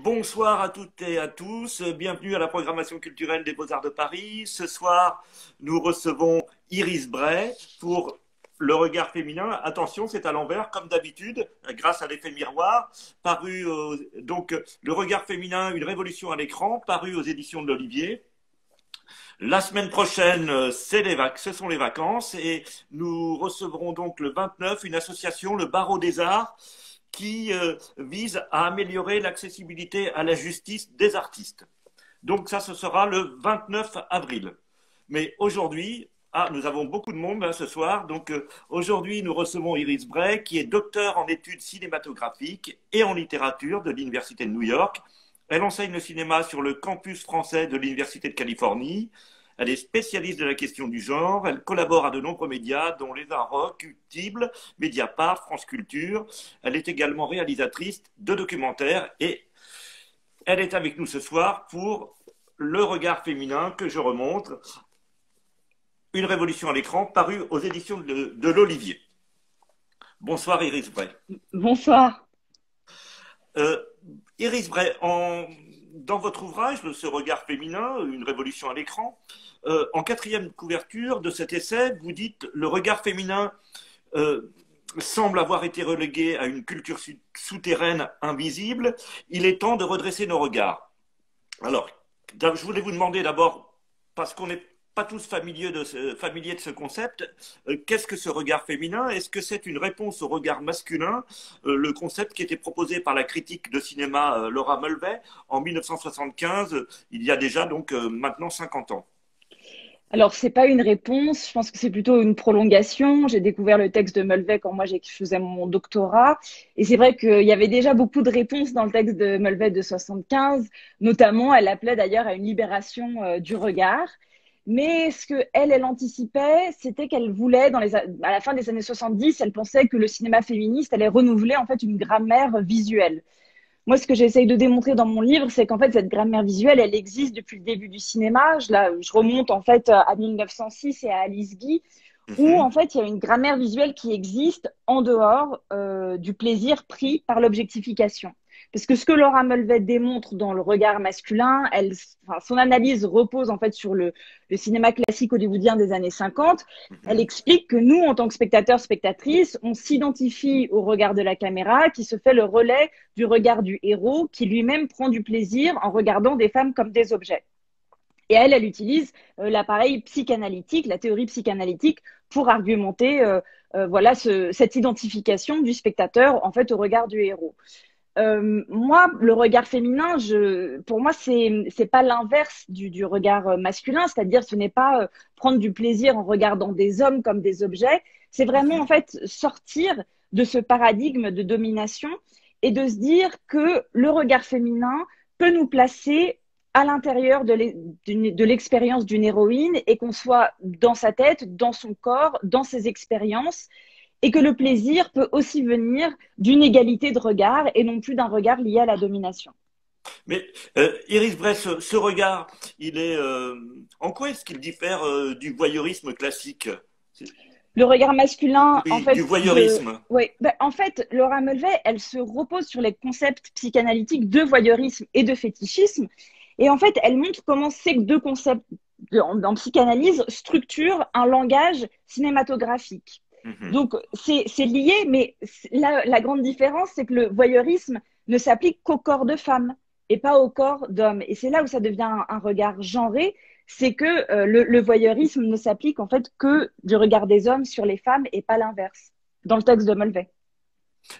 Bonsoir à toutes et à tous, bienvenue à la programmation culturelle des Beaux-Arts de Paris. Ce soir, nous recevons Iris Bray pour Le regard féminin. Attention, c'est à l'envers, comme d'habitude, grâce à l'effet miroir. Le regard féminin, une révolution à l'écran, paru aux éditions de l'Olivier. La semaine prochaine, ce sont les vacances et nous recevrons donc le 29 une association, le Barreau des Arts, qui vise à améliorer l'accessibilité à la justice des artistes. Donc ça, ce sera le 29 avril. Mais aujourd'hui, nous avons beaucoup de monde ce soir. Donc aujourd'hui, nous recevons Iris Bray, qui est docteur en études cinématographiques et en littérature de l'Université de New York. Elle enseigne le cinéma sur le campus français de l'Université de Californie. Elle est spécialiste de la question du genre. Elle collabore à de nombreux médias, dont Les Inrocks, Utible, Mediapart, France Culture. Elle est également réalisatrice de documentaires et elle est avec nous ce soir pour Le regard féminin que je remonte. Une révolution à l'écran, paru aux éditions de l'Olivier. Bonsoir Iris Bray. Bonsoir. Euh, Iris Bray, dans votre ouvrage, Ce regard féminin, une révolution à l'écran, en quatrième couverture de cet essai, vous dites « Le regard féminin semble avoir été relégué à une culture souterraine invisible. Il est temps de redresser nos regards. » Alors, je voulais vous demander d'abord, parce qu'on n'est pas tous familiers de ce concept, qu'est-ce que ce regard féminin? Est-ce que c'est une réponse au regard masculin, le concept qui était proposé par la critique de cinéma Laura Mulvey en 1975, il y a déjà donc maintenant 50 ans? Alors, c'est pas une réponse, je pense que c'est plutôt une prolongation. J'ai découvert le texte de Mulvey quand moi je faisais mon doctorat. Et c'est vrai qu'il y avait déjà beaucoup de réponses dans le texte de Mulvey de 75. Notamment, elle appelait d'ailleurs à une libération du regard. Mais ce que elle anticipait, c'était qu'elle voulait, à la fin des années 70, elle pensait que le cinéma féministe allait renouveler en fait une grammaire visuelle. Moi, ce que j'essaye de démontrer dans mon livre, c'est qu'en fait, cette grammaire visuelle, elle existe depuis le début du cinéma. Je remonte en fait à 1906 et à Alice Guy, où en Mhm. fait, il y a une grammaire visuelle qui existe en dehors du plaisir pris par l'objectification. Parce que ce que Laura Mulvey démontre dans le regard masculin, son analyse repose en fait sur le cinéma classique hollywoodien des années 50. Elle Mhm. explique que nous, en tant que spectateurs, spectatrices, on s'identifie au regard de la caméra qui se fait le relais du regard du héros qui lui-même prend du plaisir en regardant des femmes comme des objets. Et elle utilise l'appareil psychanalytique, la théorie psychanalytique, pour argumenter voilà cette identification du spectateur en fait au regard du héros. Moi, le regard féminin, pour moi, c'est pas l'inverse du regard masculin, c'est-à-dire ce n'est pas prendre du plaisir en regardant des hommes comme des objets, c'est vraiment en Mhm. fait sortir de ce paradigme de domination et de se dire que le regard féminin peut nous placer à l'intérieur de l'expérience d'une héroïne et qu'on soit dans sa tête, dans son corps, dans ses expériences et que le plaisir peut aussi venir d'une égalité de regard et non plus d'un regard lié à la domination. Mais Iris Bray, ce regard, en quoi est-ce qu'il diffère du voyeurisme classique? C'est- Le regard masculin, en Oui, du fait, voyeurisme. en fait, Laura Mulvey, elle se repose sur les concepts psychanalytiques de voyeurisme et de fétichisme. Et en fait, elle montre comment ces deux concepts en psychanalyse structurent un langage cinématographique. Mhm. Donc, c'est lié, mais la grande différence, c'est que le voyeurisme ne s'applique qu'au corps de femme et pas au corps d'homme. Et c'est là où ça devient un regard genré, c'est que le voyeurisme ne s'applique en fait que du regard des hommes sur les femmes et pas l'inverse, dans le texte de Mulvey.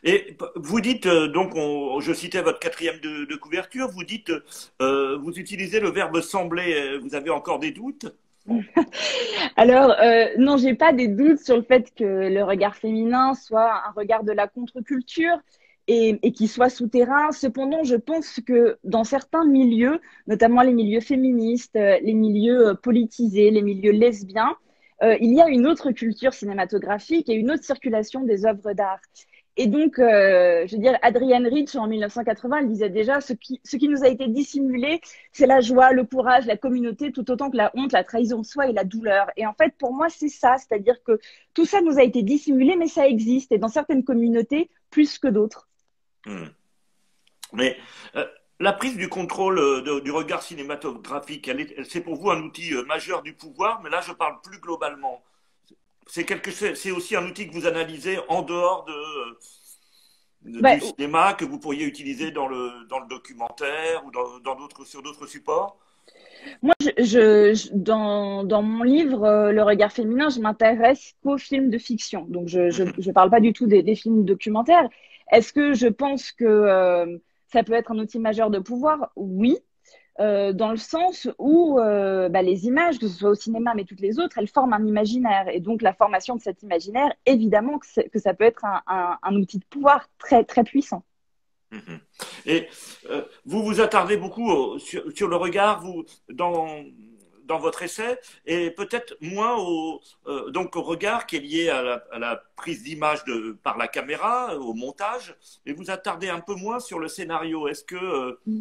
Et vous dites, je citais votre quatrième de couverture, vous dites, vous utilisez le verbe sembler, vous avez encore des doutes? Alors, non, j'ai pas des doutes sur le fait que le regard féminin soit un regard de la contre-culture et qu'il soit souterrain. Cependant, je pense que dans certains milieux, notamment les milieux féministes, les milieux politisés, les milieux lesbiens, il y a une autre culture cinématographique et une autre circulation des œuvres d'art. Et donc, je veux dire, Adrienne Rich, en 1980, elle disait déjà, ce qui nous a été dissimulé, c'est la joie, le courage, la communauté, tout autant que la honte, la trahison de soi et la douleur. Et en fait, pour moi, c'est ça, c'est-à-dire que tout ça nous a été dissimulé, mais ça existe, et dans certaines communautés, plus que d'autres. Hmm. Mais euh, la prise du contrôle du regard cinématographique, c'est pour vous un outil majeur du pouvoir, mais là je parle plus globalement. C'est aussi un outil que vous analysez en dehors Bah, du cinéma, que vous pourriez utiliser dans le documentaire ou sur d'autres supports? moi, dans mon livre, Le regard féminin, je m'intéresse qu'aux films de fiction. Donc, je parle pas du tout des films documentaires. Est-ce que je pense que ça peut être un outil majeur de pouvoir? Oui, dans le sens où les images, que ce soit au cinéma, mais toutes les autres, elles forment un imaginaire. Et donc, la formation de cet imaginaire, évidemment que ça peut être un outil de pouvoir très, très puissant. Mhm. Et vous vous attardez beaucoup sur le regard, dans votre essai, et peut-être moins donc au regard qui est lié à la prise d'image par la caméra, au montage, et vous attardez un peu moins sur le scénario. Est-ce que Mm.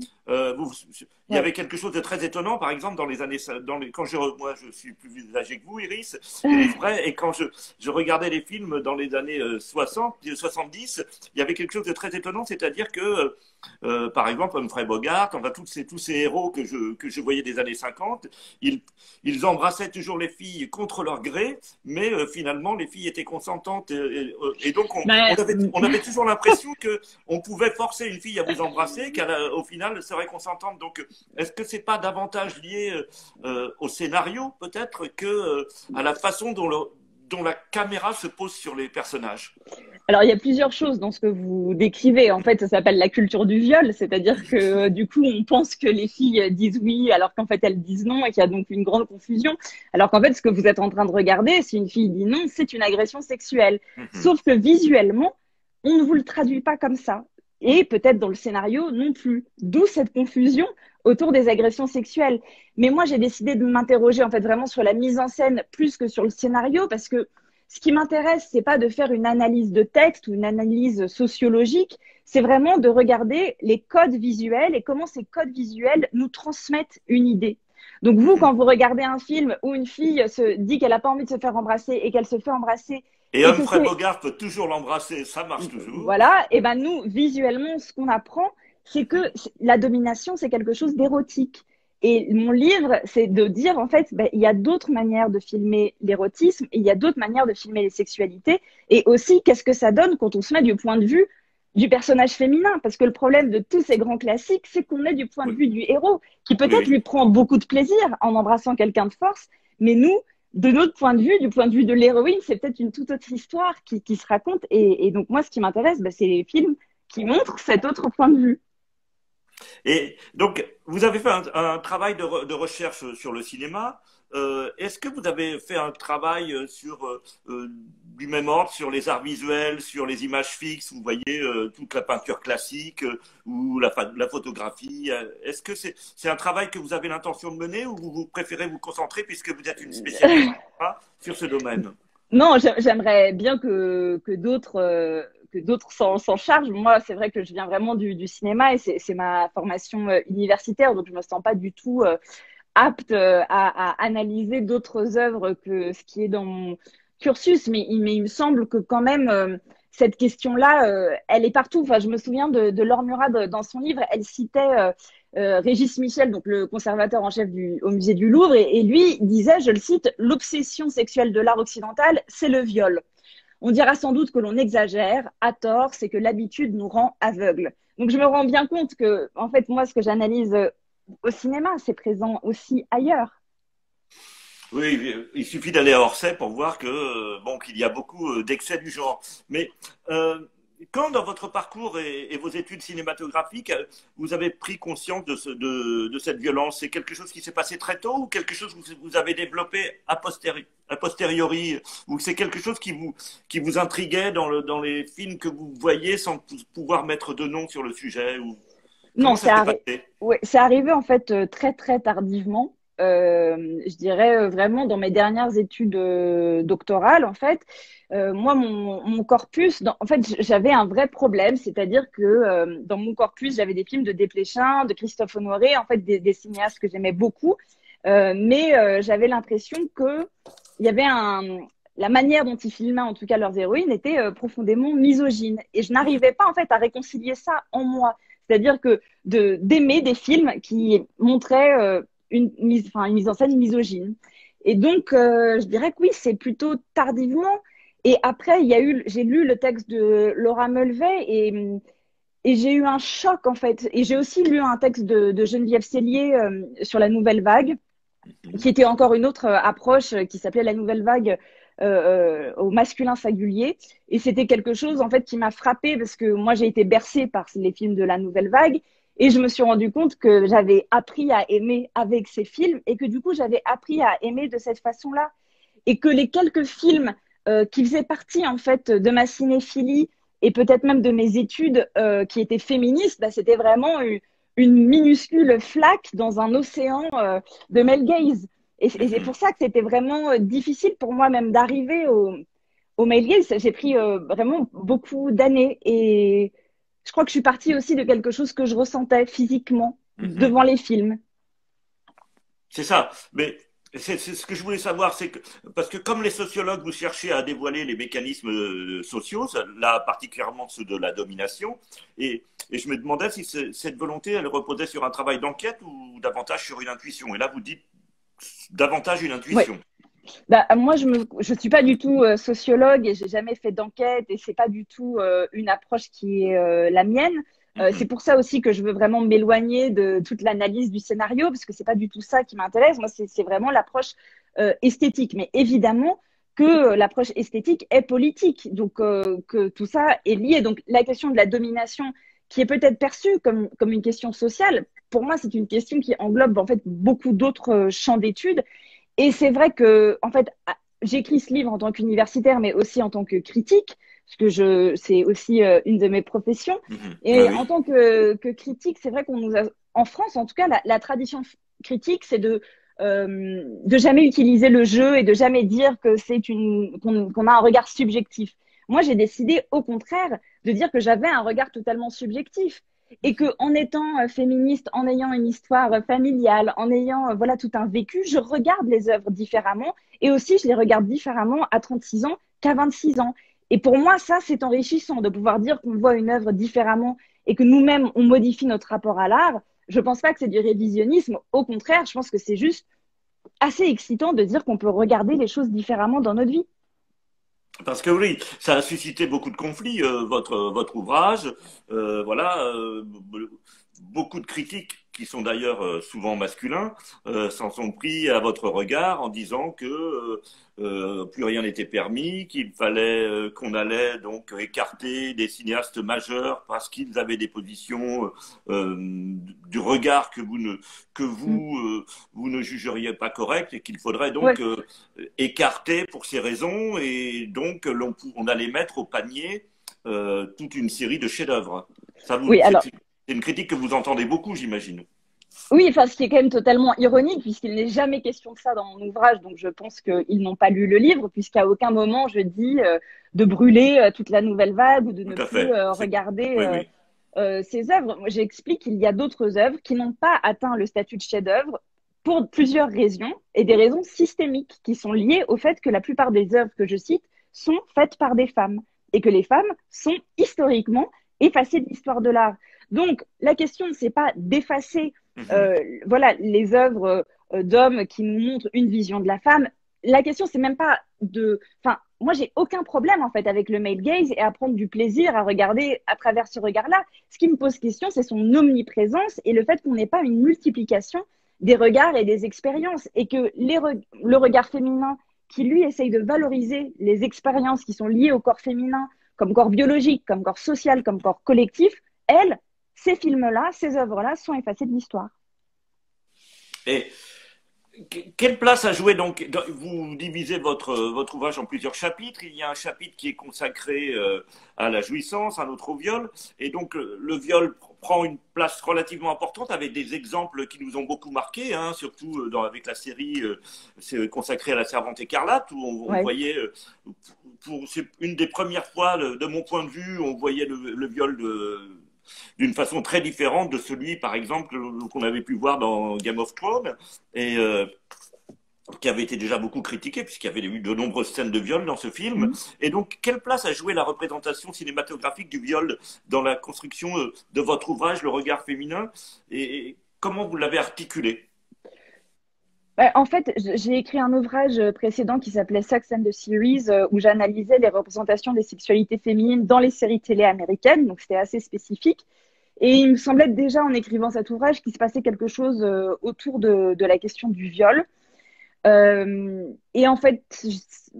il y Ouais. avait quelque chose de très étonnant, par exemple, dans les années, moi je suis plus âgé que vous, Iris, et vrai, et quand je regardais les films dans les années 60, 70, il y avait quelque chose de très étonnant, c'est-à-dire que par exemple, Humphrey Bogart, enfin tous ces héros que je voyais des années 50, ils, ils embrassaient toujours les filles contre leur gré, mais finalement les filles étaient consentantes et donc Ben, on avait toujours l'impression que on pouvait forcer une fille à vous embrasser, qu'au final elle serait consentante. Donc est-ce que c'est pas davantage lié au scénario peut-être que à la façon dont la caméra se pose sur les personnages? Alors, il y a plusieurs choses dans ce que vous décrivez. En fait, ça s'appelle la culture du viol, c'est-à-dire que du coup, on pense que les filles disent oui alors qu'en fait elles disent non et qu'il y a donc une grande confusion. Alors qu'en fait, ce que vous êtes en train de regarder, si une fille dit non, c'est une agression sexuelle. Mhm. Sauf que visuellement, on ne vous le traduit pas comme ça. Et peut-être dans le scénario non plus. D'où cette confusion autour des agressions sexuelles. Mais moi, j'ai décidé de m'interroger en fait vraiment sur la mise en scène plus que sur le scénario parce que ce qui m'intéresse, c'est pas de faire une analyse de texte ou une analyse sociologique, c'est vraiment de regarder les codes visuels et comment ces codes visuels nous transmettent une idée. Donc vous, Mhm. quand vous regardez un film où une fille se dit qu'elle n'a pas envie de se faire embrasser et qu'elle se fait embrasser Et et que Humphrey c'est Bogart peut toujours l'embrasser, ça marche toujours. voilà, et ben nous, visuellement, ce qu'on apprend, c'est que la domination, c'est quelque chose d'érotique. Et mon livre, c'est de dire, en fait, ben, il y a d'autres manières de filmer l'érotisme, et il y a d'autres manières de filmer les sexualités, et aussi, qu'est-ce que ça donne quand on se met du point de vue du personnage féminin? Parce que le problème de tous ces grands classiques, c'est qu'on est du point de Oui, vue du héros, qui peut-être oui. lui prend beaucoup de plaisir en embrassant quelqu'un de force, mais nous, de notre point de vue, du point de vue de l'héroïne, c'est peut-être une toute autre histoire qui se raconte. Et donc, moi, ce qui m'intéresse, bah, c'est les films qui montrent cet autre point de vue. Et donc, vous avez fait un travail de recherche sur le cinéma. Est-ce que vous avez fait un travail du même ordre sur les arts visuels, sur les images fixes, vous voyez, toute la peinture classique ou la photographie? Est-ce que c'est un travail que vous avez l'intention de mener ou vous préférez vous concentrer, puisque vous êtes une spécialiste sur ce domaine? Non, j'aimerais bien que d'autres s'en chargent. Moi, c'est vrai que je viens vraiment du cinéma et c'est ma formation universitaire, donc je me sens pas du tout apte à analyser d'autres œuvres que ce qui est dans mon cursus. Mais il me semble que quand même, cette question-là, elle est partout. Enfin, je me souviens de Laure Murad dans son livre, elle citait Régis Michel, donc le conservateur en chef au musée du Louvre, et lui disait, je le cite, l'obsession sexuelle de l'art occidental, c'est le viol. On dira sans doute que l'on exagère, à tort, c'est que l'habitude nous rend aveugles. Donc je me rends bien compte que, en fait, moi, ce que j'analyse au cinéma, c'est présent aussi ailleurs. Oui, il suffit d'aller à Orsay pour voir que bon qu'il y a beaucoup d'excès du genre. Mais quand dans votre parcours et vos études cinématographiques, vous avez pris conscience de cette violence, c'est quelque chose qui s'est passé très tôt ou quelque chose que vous avez développé a posteriori, ou c'est quelque chose qui vous intriguait dans les films que vous voyez sans pouvoir mettre de nom sur le sujet ou Non, comment ça s'est passé? ouais, c'est arrivé en fait très très tardivement. Je dirais vraiment dans mes dernières études doctorales, en fait. Moi, mon corpus, en fait, j'avais un vrai problème, c'est-à-dire que dans mon corpus, j'avais des films de Desplechin, de Christophe Honoré, en fait, des cinéastes que j'aimais beaucoup, mais j'avais l'impression que il y avait la manière dont ils filmaient, en tout cas leurs héroïnes, était profondément misogyne, et je n'arrivais pas en fait à réconcilier ça en moi. c'est-à-dire que d'aimer des films qui montraient une mise en scène misogyne. Et donc, je dirais que oui, c'est plutôt tardivement. Et après, j'ai lu le texte de Laura Mulvey et j'ai eu un choc en fait. Et j'ai aussi lu un texte de Geneviève Cellier sur la nouvelle vague, qui était encore une autre approche qui s'appelait la nouvelle vague au masculin singulier. Et c'était quelque chose en fait qui m'a frappée parce que moi j'ai été bercée par les films de la nouvelle vague et je me suis rendu compte que j'avais appris à aimer avec ces films et que du coup j'avais appris à aimer de cette façon-là et que les quelques films qui faisaient partie en fait de ma cinéphilie et peut-être même de mes études qui étaient féministes, bah, c'était vraiment une minuscule flaque dans un océan de male gaze. Et c'est pour ça que c'était vraiment difficile pour moi même d'arriver au male gaze. J'ai pris vraiment beaucoup d'années et je crois que je suis partie aussi de quelque chose que je ressentais physiquement devant les films. C'est ça. Mais c'est ce que je voulais savoir, c'est que, parce que comme les sociologues, vous cherchez à dévoiler les mécanismes sociaux, là particulièrement ceux de la domination, et je me demandais si cette volonté, elle reposait sur un travail d'enquête ou davantage sur une intuition. Et là, vous dites davantage une Ouais. intuition. Bah, moi, je suis pas du tout sociologue et j'ai jamais fait d'enquête et c'est pas du tout une approche qui est la mienne. C'est pour ça aussi que je veux vraiment m'éloigner de toute l'analyse du scénario parce que c'est pas du tout ça qui m'intéresse. Moi, c'est vraiment l'approche esthétique. Mais évidemment que l'approche esthétique est politique, donc que tout ça est lié. Donc la question de la domination, qui est peut-être perçue comme une question sociale, pour moi, c'est une question qui englobe en fait beaucoup d'autres champs d'études. Et c'est vrai que, en fait, j'écris ce livre en tant qu'universitaire, mais aussi en tant que critique, parce que c'est aussi une de mes professions. Ah Et oui. en tant que critique, c'est vrai qu'on nous a, en France, en tout cas, la tradition critique, c'est de jamais utiliser le jeu et de jamais dire que qu'on a un regard subjectif. Moi, j'ai décidé, au contraire, de dire que j'avais un regard totalement subjectif et que en étant féministe, en ayant une histoire familiale, en ayant voilà tout un vécu, je regarde les œuvres différemment et aussi je les regarde différemment à 36 ans qu'à 26 ans. Et pour moi, ça, c'est enrichissant de pouvoir dire qu'on voit une œuvre différemment et que nous-mêmes, on modifie notre rapport à l'art. Je pense pas que c'est du révisionnisme. Au contraire, je pense que c'est juste assez excitant de dire qu'on peut regarder les choses différemment dans notre vie. Parce que oui, ça a suscité beaucoup de conflits, votre ouvrage. Voilà, beaucoup de critiques qui sont d'ailleurs souvent masculins s'en sont pris à votre regard en disant que plus rien n'était permis, qu'il fallait qu'on allait donc écarter des cinéastes majeurs parce qu'ils avaient des positions du regard que vous ne jugeriez pas correctes et qu'il faudrait Ouais. donc écarté pour ces raisons et donc on allait mettre au panier toute une série de chefs-d'œuvre. Oui, alors C'est une critique que vous entendez beaucoup, j'imagine. oui, enfin, ce qui est quand même totalement ironique, puisqu'il n'est jamais question de ça dans mon ouvrage, donc je pense qu'ils n'ont pas lu le livre, puisqu'à aucun moment je dis de brûler toute la nouvelle vague ou de ne Tout à plus fait. regarder Oui, oui. ces œuvres. Moi, j'explique qu'il y a d'autres œuvres qui n'ont pas atteint le statut de chef-d'œuvre pour plusieurs raisons, et des raisons systémiques qui sont liées au fait que la plupart des œuvres que je cite sont faites par des femmes, et que les femmes sont historiquement effacées de l'histoire de l'art. Donc, la question, c'est pas d'effacer voilà, les œuvres d'hommes qui nous montrent une vision de la femme. La question, c'est même pas de. Enfin, moi, j'ai aucun problème en fait avec le male gaze et à prendre du plaisir à regarder à travers ce regard-là. Ce qui me pose question, c'est son omniprésence et le fait qu'on n'ait pas une multiplication des regards et des expériences et que le regard féminin qui lui essaye de valoriser les expériences qui sont liées au corps féminin, comme corps biologique, comme corps social, comme corps collectif, elle, ces films-là, ces œuvres-là sont effacées de l'histoire. Et quelle place a joué donc vous divisez votre ouvrage en plusieurs chapitres. Il y a un chapitre qui est consacré à la jouissance, un autre au viol. Et donc le viol prend une place relativement importante avec des exemples qui nous ont beaucoup marqués, hein, surtout avec la série consacrée à la Servante écarlate, où on Ouais. voyait, c'est une des premières fois, de mon point de vue, on voyait le viol d'une façon très différente de celui, par exemple, qu'on avait pu voir dans Game of Thrones. Et qui avait été déjà beaucoup critiqué, puisqu'il y avait eu de nombreuses scènes de viol dans ce film. Et donc, quelle place a joué la représentation cinématographique du viol dans la construction de votre ouvrage, Le regard féminin, et comment vous l'avez articulé? En fait, j'ai écrit un ouvrage précédent qui s'appelait Sex and the Series, où j'analysais les représentations des sexualités féminines dans les séries télé américaines, donc c'était assez spécifique. Et il me semblait déjà en écrivant cet ouvrage qu'il se passait quelque chose autour de la question du viol. Et en fait,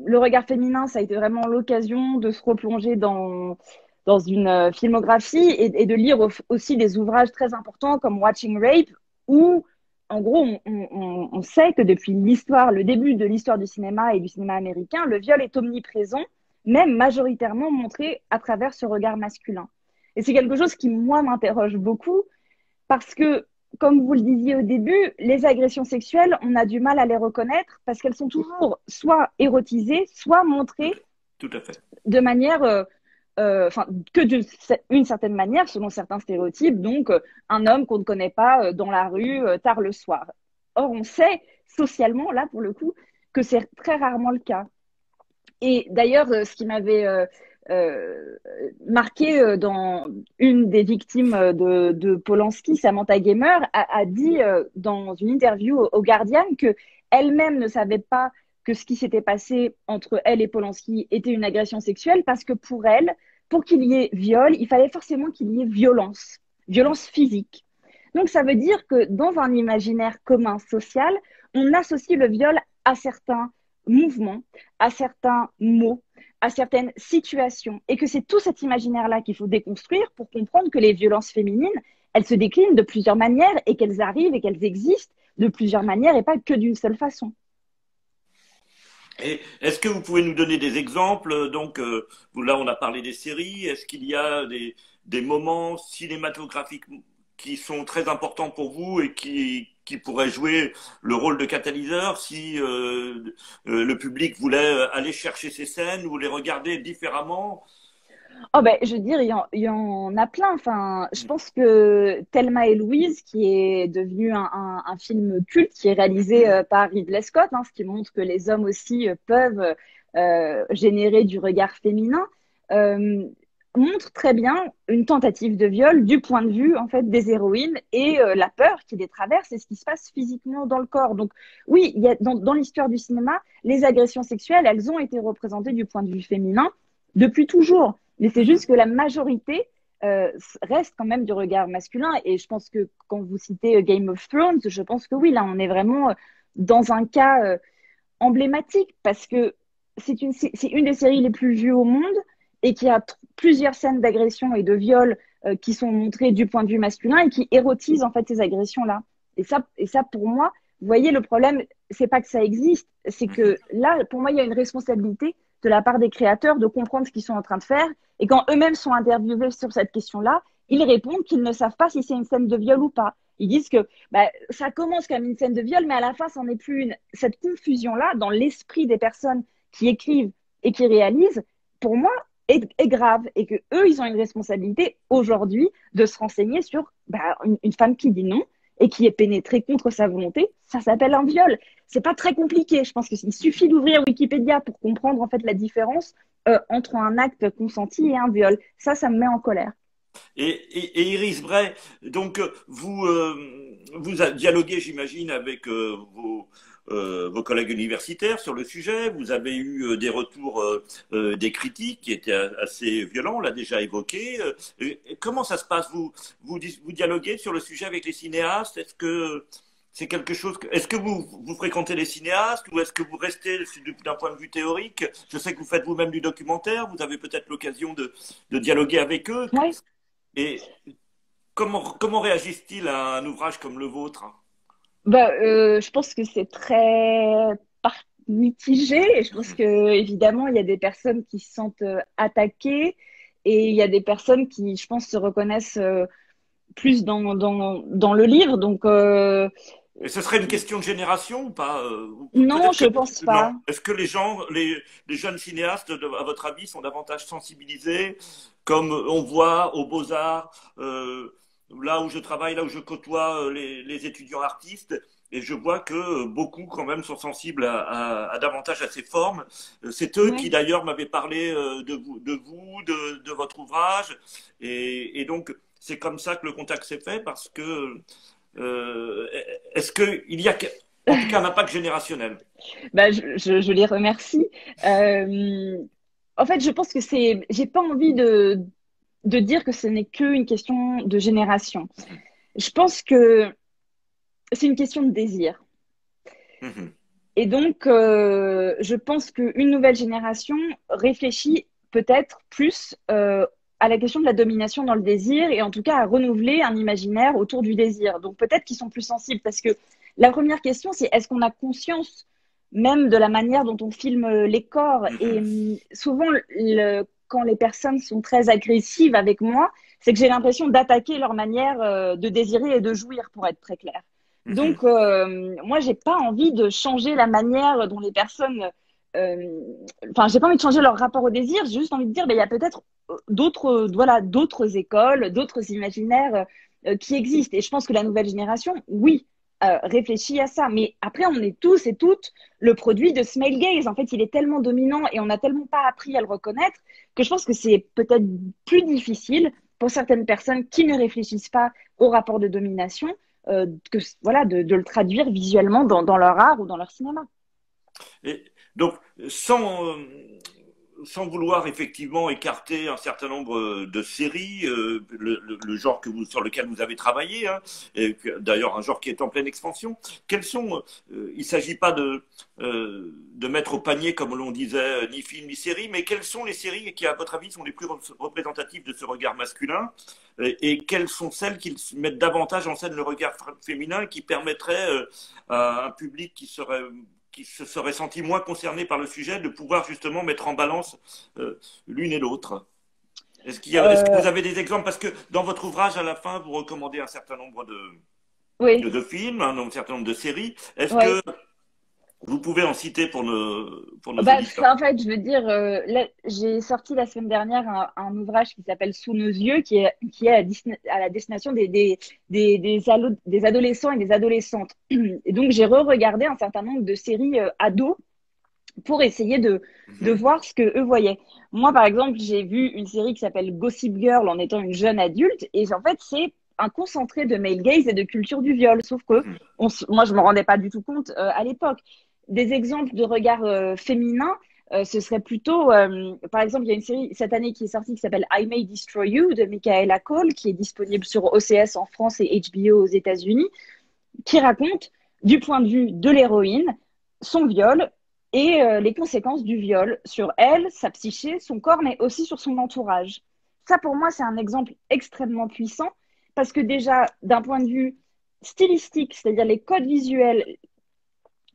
le regard féminin, ça a été vraiment l'occasion de se replonger dans une filmographie et de lire aussi des ouvrages très importants comme Watching Rape, où en gros, on sait que depuis l'histoire, le début de l'histoire du cinéma et du cinéma américain, le viol est omniprésent, même majoritairement montré à travers ce regard masculin. Et c'est quelque chose qui, moi, m'interroge beaucoup parce que, comme vous le disiez au début, les agressions sexuelles, on a du mal à les reconnaître parce qu'elles sont toujours soit érotisées, soit montrées Tout à fait. de manière, enfin, que d'une certaine manière, selon certains stéréotypes, donc un homme qu'on ne connaît pas dans la rue tard le soir. Or, on sait socialement, là, pour le coup, que c'est très rarement le cas. Et d'ailleurs, ce qui m'avait euh, marqué dans une des victimes de Polanski, Samantha Gamer, a dit dans une interview au Guardian que elle-même ne savait pas que ce qui s'était passé entre elle et Polanski était une agression sexuelle parce que pour elle, pour qu'il y ait viol, il fallait forcément qu'il y ait violence, violence physique. Donc ça veut dire que dans un imaginaire commun social, on associe le viol à certains mouvements, à certains mots, à certaines situations, et que c'est tout cet imaginaire-là qu'il faut déconstruire pour comprendre que les violences féminines, elles se déclinent de plusieurs manières et qu'elles arrivent et qu'elles existent de plusieurs manières et pas que d'une seule façon. Et est-ce que vous pouvez nous donner des exemples? Donc, là, on a parlé des séries. Est-ce qu'il y a des moments cinématographiques qui sont très importants pour vous et qui pourraient jouer le rôle de catalyseur si le public voulait aller chercher ces scènes ou les regarder différemment? Oh ben, je veux dire, il y en a plein. Enfin, je pense que Thelma et Louise, qui est devenu un film culte, qui est réalisé par Ridley Scott, hein, ce qui montre que les hommes aussi peuvent générer du regard féminin, euh, montre très bien une tentative de viol du point de vue en fait des héroïnes et la peur qui les traverse et ce qui se passe physiquement dans le corps. Donc oui, il y a, dans l'histoire du cinéma, les agressions sexuelles, elles ont été représentées du point de vue féminin depuis toujours. Mais c'est juste que la majorité reste quand même du regard masculin. Et je pense que quand vous citez Game of Thrones, je pense que oui, là, on est vraiment dans un cas emblématique parce que c'est une des séries les plus vues au monde et qui a plusieurs scènes d'agression et de viol qui sont montrées du point de vue masculin et qui érotisent en fait ces agressions-là. Et ça, pour moi, vous voyez, le problème, c'est pas que ça existe, c'est que là, pour moi, il y a une responsabilité de la part des créateurs de comprendre ce qu'ils sont en train de faire. Et quand eux-mêmes sont interviewés sur cette question-là, ils répondent qu'ils ne savent pas si c'est une scène de viol ou pas. Ils disent que bah, ça commence comme une scène de viol, mais à la fin, c'en est plus une. Cette confusion-là, dans l'esprit des personnes qui écrivent et qui réalisent, pour moi, est grave. Et que eux, ils ont une responsabilité aujourd'hui de se renseigner sur bah, une femme qui dit non et qui est pénétrée contre sa volonté. Ça s'appelle un viol. C'est pas très compliqué. Je pense qu'il suffit d'ouvrir Wikipédia pour comprendre en fait la différence entre un acte consenti et un viol. Ça me met en colère. Et Iris Bray, donc vous dialoguez, j'imagine, avec vos collègues universitaires sur le sujet. Vous avez eu des retours des critiques qui étaient assez violents, on l'a déjà évoqué. Comment ça se passe? Vous dialoguez sur le sujet avec les cinéastes? Est-ce que c'est quelque chose est-ce que vous fréquentez les cinéastes ou est-ce que vous restez d'un point de vue théorique? Je sais que vous faites vous-même du documentaire, vous avez peut-être l'occasion de dialoguer avec eux. Ouais. Et comment réagissent-ils à un ouvrage comme le vôtre? Bah, je pense que c'est très mitigé. Et je pense que évidemment, il y a des personnes qui se sentent attaquées et il y a des personnes qui, je pense, se reconnaissent plus dans le livre. Donc, Et ce serait une question de génération ou pas? non, Peut-être que je pense non. pas. Est-ce que les jeunes cinéastes, à votre avis, sont davantage sensibilisés, comme on voit aux Beaux-Arts, là où je travaille, là où je côtoie les étudiants artistes, et je vois que beaucoup quand même sont sensibles à davantage à ces formes. C'est eux qui Ouais. d'ailleurs m'avaient parlé de votre ouvrage, et donc c'est comme ça que le contact s'est fait parce que est-ce qu'il y a en tout cas un impact générationnel? Bah, je les remercie. Euh, En fait, je pense que j'ai pas envie de dire que ce n'est qu'une question de génération. Mhm. Je pense que c'est une question de désir. Mhm. Et donc, je pense qu'une nouvelle génération réfléchit peut-être plus à la question de la domination dans le désir et en tout cas à renouveler un imaginaire autour du désir. Donc, peut-être qu'ils sont plus sensibles parce que la première question, c'est est-ce qu'on a conscience même de la manière dont on filme les corps? Et Mhm. souvent, quand les personnes sont très agressives avec moi, c'est que j'ai l'impression d'attaquer leur manière de désirer et de jouir, pour être très clair. Mhm. Donc, moi, j'ai pas envie de changer la manière dont les personnes. euh, Enfin, j'ai pas envie de changer leur rapport au désir. J'ai juste envie de dire, ben, il y a peut-être d'autres, voilà, d'autres écoles, d'autres imaginaires qui existent. Et je pense que la nouvelle génération, oui, réfléchit à ça. Mais après, on est tous et toutes le produit de ce male gaze. En fait, il est tellement dominant et on n'a tellement pas appris à le reconnaître que je pense que c'est peut-être plus difficile pour certaines personnes qui ne réfléchissent pas au rapport de domination que, voilà, de le traduire visuellement dans leur art ou dans leur cinéma. Et donc, sans, sans vouloir effectivement écarter un certain nombre de séries, le genre sur lequel vous avez travaillé, hein, et d'ailleurs un genre qui est en pleine expansion, quels sont, il ne s'agit pas de mettre au panier, comme l'on disait, ni film ni série, mais quelles sont les séries qui, à votre avis, sont les plus représentatives de ce regard masculin, et quelles sont celles qui mettent davantage en scène le regard féminin, qui permettraient à un public qui se seraient sentis moins concernés par le sujet de pouvoir justement mettre en balance l'une et l'autre. Est-ce que Euh, vous avez des exemples? Parce que dans votre ouvrage, à la fin, vous recommandez un certain nombre oui, de films, un certain nombre de séries. Est-ce ouais. que vous pouvez en citer pour nos Bah, auditeurs? en fait, je veux dire, là, j'ai sorti la semaine dernière un ouvrage qui s'appelle Sous nos yeux, qui est à la destination des adolescents et des adolescentes. Et donc, j'ai re-regardé un certain nombre de séries ados pour essayer de Mhm. voir ce que eux voyaient. Moi, par exemple, j'ai vu une série qui s'appelle Gossip Girl en étant une jeune adulte, et en fait, c'est un concentré de male gaze et de culture du viol. Sauf que Mhm. moi, je me rendais pas du tout compte à l'époque. Des exemples de regard féminin, ce serait plutôt, par exemple, il y a une série cette année qui est sortie qui s'appelle I May Destroy You de Michaela Cole, qui est disponible sur OCS en France et HBO aux États-Unis, qui raconte du point de vue de l'héroïne son viol et les conséquences du viol sur elle, sa psyché, son corps, mais aussi sur son entourage. Ça, pour moi, c'est un exemple extrêmement puissant parce que déjà, d'un point de vue stylistique, c'est-à-dire les codes visuels,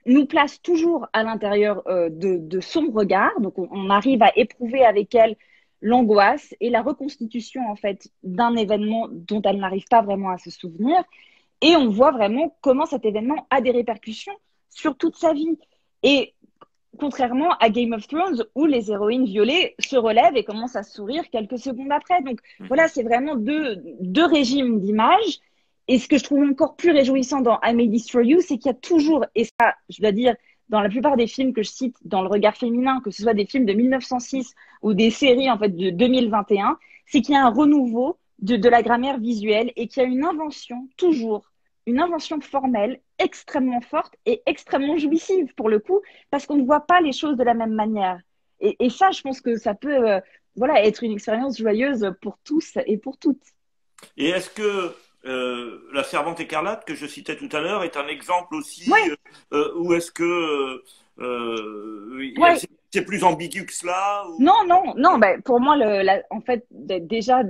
nous placent toujours à l'intérieur de son regard. Donc, on arrive à éprouver avec elle l'angoisse et la reconstitution en fait d'un événement dont elle n'arrive pas vraiment à se souvenir. Et on voit vraiment comment cet événement a des répercussions sur toute sa vie. Et contrairement à Game of Thrones, où les héroïnes violées se relèvent et commencent à sourire quelques secondes après. Donc voilà, Mhm. c'est vraiment deux régimes d'images. Et ce que je trouve encore plus réjouissant dans I May Destroy You, c'est qu'il y a toujours, et ça, je dois dire, dans la plupart des films que je cite dans le regard féminin, que ce soit des films de 1906 ou des séries en fait de 2021, c'est qu'il y a un renouveau de la grammaire visuelle et qu'il y a une invention, toujours, une invention formelle extrêmement forte et extrêmement jouissive pour le coup, parce qu'on ne voit pas les choses de la même manière. Et ça, je pense que ça peut voilà, être une expérience joyeuse pour tous et pour toutes. Et est-ce que La Servante écarlate que je citais tout à l'heure est un exemple aussi, Ouais, ou est-ce que ouais. c'est plus ambigu que cela Non, ou... non, non. Ben, pour moi, en fait, déjà,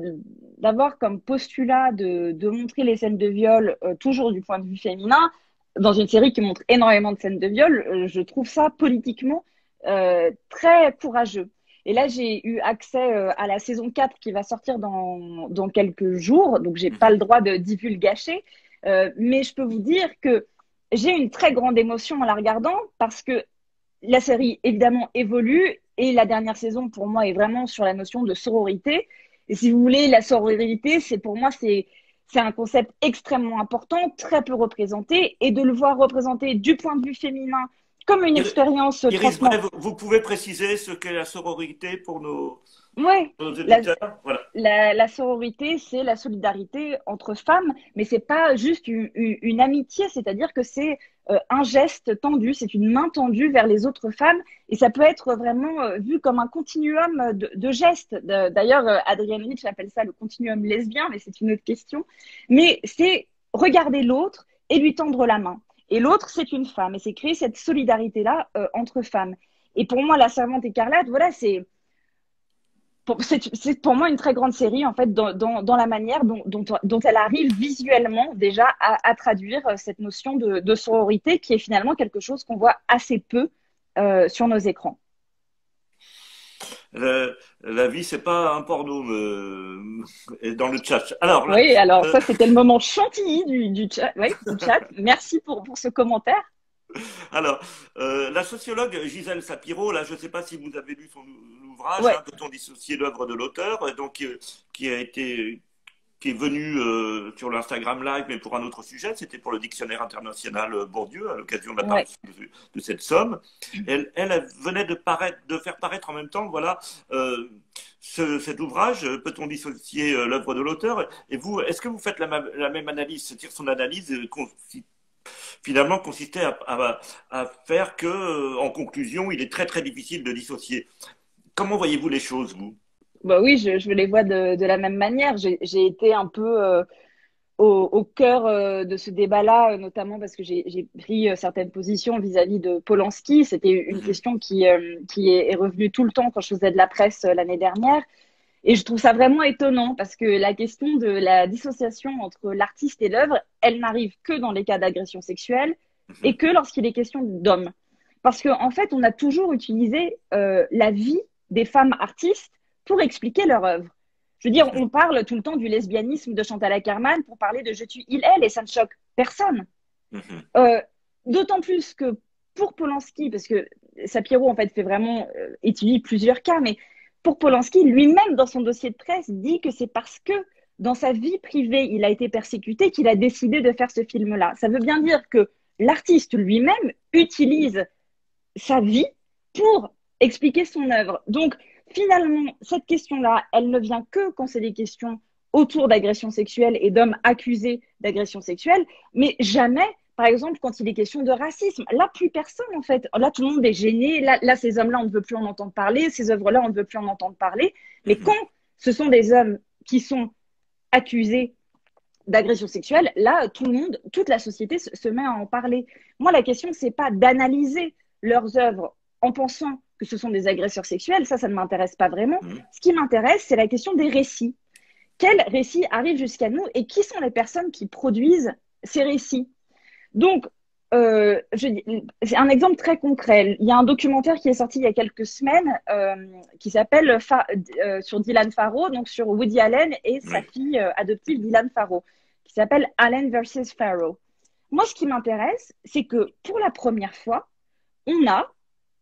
d'avoir comme postulat de montrer les scènes de viol toujours du point de vue féminin, dans une série qui montre énormément de scènes de viol, je trouve ça politiquement très courageux. Et là, j'ai eu accès à la saison 4 qui va sortir dans quelques jours, donc j'ai pas le droit de divulgacher, mais je peux vous dire que j'ai une très grande émotion en la regardant parce que la série, évidemment, évolue et la dernière saison, pour moi, est vraiment sur la notion de sororité. Et si vous voulez, la sororité, c'est pour moi, c'est un concept extrêmement important, très peu représenté, et de le voir représenté du point de vue féminin comme une expérience Iris Bray, vous pouvez préciser ce qu'est la sororité pour Ouais, nos la, auditeurs? Voilà. la sororité, c'est la solidarité entre femmes, mais c'est pas juste une amitié, c'est-à-dire que c'est un geste tendu, c'est une main tendue vers les autres femmes, et ça peut être vraiment vu comme un continuum de gestes. D'ailleurs, Adrienne Rich appelle ça le continuum lesbien, mais c'est une autre question. Mais c'est regarder l'autre et lui tendre la main. Et l'autre, c'est une femme, et c'est créer cette solidarité-là entre femmes. Et pour moi, La Servante écarlate, voilà, c'est pour moi une très grande série, en fait, dans la manière dont elle arrive visuellement déjà à traduire cette notion de sororité qui est finalement quelque chose qu'on voit assez peu sur nos écrans. La vie, c'est pas un porno dans le chat. Alors, là, Oui, alors ça, c'était le moment chantilly du chat. Oui, du chat. Merci pour ce commentaire. alors, la sociologue Gisèle Sapiro, là, je ne sais pas si vous avez lu son ouvrage, Ouais, hein, Peut-on dissocier l'œuvre de l'auteur, donc qui a été qui est venu sur l'Instagram Live, mais pour un autre sujet, c'était pour le dictionnaire international Bourdieu, à l'occasion de ouais. l'apparition de cette somme. Elle venait de faire paraître en même temps, voilà, cet ouvrage, Peut-on dissocier l'œuvre de l'auteur? Et vous, est-ce que vous faites la même analyse? C'est-à-dire son analyse finalement consistait à faire que, en conclusion, il est très très difficile de dissocier. Comment voyez-vous les choses, vous? Bah oui, je les vois de la même manière. J'ai été un peu au cœur de ce débat-là, notamment parce que j'ai pris certaines positions vis-à-vis de Polanski. C'était une Mhm. question qui est revenue tout le temps quand je faisais de la presse l'année dernière. Et je trouve ça vraiment étonnant parce que la question de la dissociation entre l'artiste et l'œuvre, elle n'arrive que dans les cas d'agression sexuelle et Mhm. que lorsqu'il est question d'hommes. Parce qu'en fait, on a toujours utilisé la vie des femmes artistes pour expliquer leur œuvre. Je veux dire, on parle tout le temps du lesbianisme de Chantal Akerman pour parler de Je tue, il, elle, et ça ne choque personne. Mhm. Euh, D'autant plus que pour Polanski, parce que Sapiro en fait fait vraiment étudie plusieurs cas, mais pour Polanski, lui-même dans son dossier de presse dit que c'est parce que dans sa vie privée il a été persécuté qu'il a décidé de faire ce film-là. Ça veut bien dire que l'artiste lui-même utilise sa vie pour expliquer son œuvre. Donc finalement, cette question-là, elle ne vient que quand c'est des questions autour d'agression sexuelle et d'hommes accusés d'agression sexuelle, mais jamais, par exemple, quand il est question de racisme. Là, plus personne, en fait. Là, tout le monde est gêné. Là ces hommes-là, on ne veut plus en entendre parler. Ces œuvres-là, on ne veut plus en entendre parler. Mais quand Mhm. ce sont des hommes qui sont accusés d'agression sexuelle, là, tout le monde, toute la société se met à en parler. Moi, la question, c'est pas d'analyser leurs œuvres en pensant que ce sont des agresseurs sexuels. Ça ne m'intéresse pas vraiment. Mhm. Ce qui m'intéresse, c'est la question des récits. Quels récits arrivent jusqu'à nous et qui sont les personnes qui produisent ces récits? Donc, c'est un exemple très concret. Il y a un documentaire qui est sorti il y a quelques semaines qui s'appelle sur Dylan Farrow, donc sur Woody Allen et sa Oui. fille adoptive Dylan Farrow, qui s'appelle Allen versus Farrow. Moi, ce qui m'intéresse, c'est que pour la première fois, on a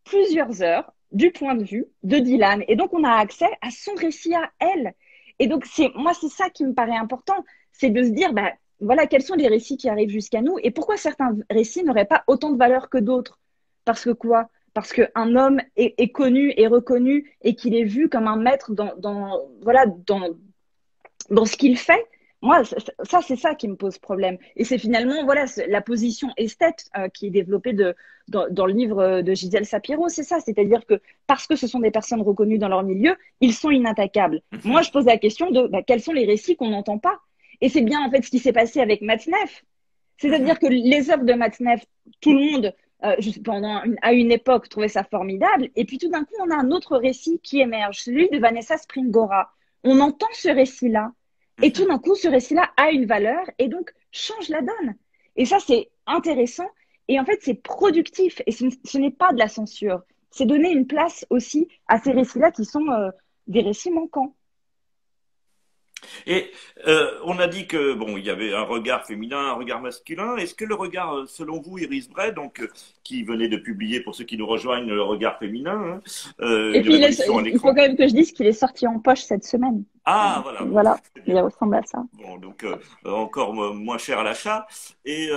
plusieurs heures du point de vue de Dylan. Et donc, on a accès à son récit à elle. Et donc, moi, c'est ça qui me paraît important, c'est de se dire, bah, voilà, quels sont les récits qui arrivent jusqu'à nous et pourquoi certains récits n'auraient pas autant de valeur que d'autres. Parce que quoi? Parce qu'un homme est connu et reconnu et qu'il est vu comme un maître voilà, dans ce qu'il fait. Moi, ça c'est ça qui me pose problème. Et c'est finalement voilà, la position esthète qui est développée dans le livre de Gisèle Sapiro, c'est ça. C'est-à-dire que parce que ce sont des personnes reconnues dans leur milieu, ils sont inattaquables. Moi, Mhm. je pose la question de quels sont les récits qu'on n'entend pas. Et c'est bien en fait ce qui s'est passé avec Matzneff. Mhm. C'est-à-dire que les œuvres de Matzneff, tout le monde, à une époque, trouvait ça formidable. Et puis tout d'un coup, on a un autre récit qui émerge, celui de Vanessa Springora. On entend ce récit-là. Et tout Mhm. d'un coup, ce récit-là a une valeur et donc change la donne. Et ça, c'est intéressant. Et en fait, c'est productif. Et ce n'est pas de la censure. C'est donner une place aussi à ces récits-là qui sont des récits manquants. Et on a dit que bon, il y avait un regard féminin, un regard masculin. Est-ce que le regard, selon vous, Iris Bray, donc qui venait de publier pour ceux qui nous rejoignent le regard féminin, hein, Et une puis, révolution à il faut quand l'écran. même que je dise qu'il est sorti en poche cette semaine. Ah, voilà, bon, Voilà, c'est il bien. ressemble à ça. Bon, donc encore moins cher à l'achat. Et